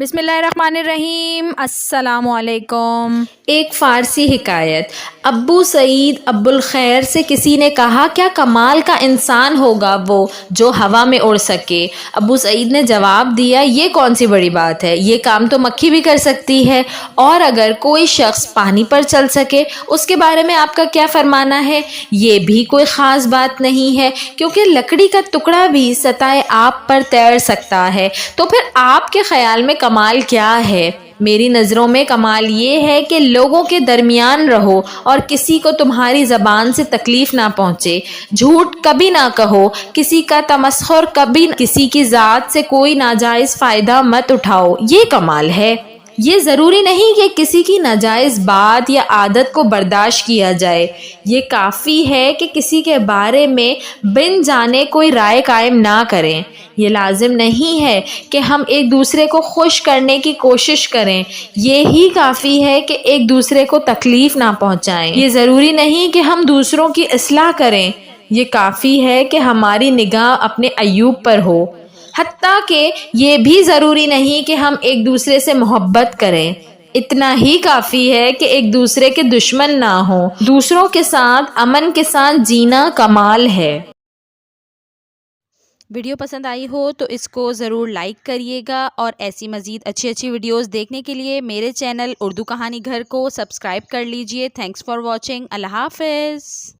بسم اللہ الرحمن الرحیم، السلام علیکم۔ ایک فارسی حکایت۔ ابو سعید ابو الخیر سے کسی نے کہا کیا کمال کا انسان ہوگا وہ جو ہوا میں اڑ سکے۔ ابو سعید نے جواب دیا یہ کون سی بڑی بات ہے، یہ کام تو مکھی بھی کر سکتی ہے، اور اگر کوئی شخص پانی پر چل سکے اس کے بارے میں آپ کا کیا فرمانا ہے۔ یہ بھی کوئی خاص بات نہیں ہے کیونکہ لکڑی کا ٹکڑا بھی سطح آب پر تیر سکتا ہے، تو پھر آپ کے خیال میں کمال کیا ہے؟ میری نظروں میں کمال یہ ہے کہ لوگوں کے درمیان رہو اور کسی کو تمہاری زبان سے تکلیف نہ پہنچے، جھوٹ کبھی نہ کہو، کسی کا تمسخر کبھی، کسی کی ذات سے کوئی ناجائز فائدہ مت اٹھاؤ، یہ کمال ہے۔ یہ ضروری نہیں کہ کسی کی ناجائز بات یا عادت کو برداشت کیا جائے، یہ کافی ہے کہ کسی کے بارے میں بن جانے کوئی رائے قائم نہ کریں۔ یہ لازم نہیں ہے کہ ہم ایک دوسرے کو خوش کرنے کی کوشش کریں، یہی کافی ہے کہ ایک دوسرے کو تکلیف نہ پہنچائیں۔ یہ ضروری نہیں کہ ہم دوسروں کی اصلاح کریں، یہ کافی ہے کہ ہماری نگاہ اپنے عیوب پر ہو۔ حتیٰ کہ یہ بھی ضروری نہیں کہ ہم ایک دوسرے سے محبت کریں، اتنا ہی کافی ہے کہ ایک دوسرے کے دشمن نہ ہوں۔ دوسروں کے ساتھ امن کے ساتھ جینا کمال ہے۔ ویڈیو پسند آئی ہو تو اس کو ضرور لائک کریے گا، اور ایسی مزید اچھی ویڈیوز دیکھنے کے لیے میرے چینل اردو کہانی گھر کو سبسکرائب کر لیجئے۔ Thanks for watching. اللہ حافظ۔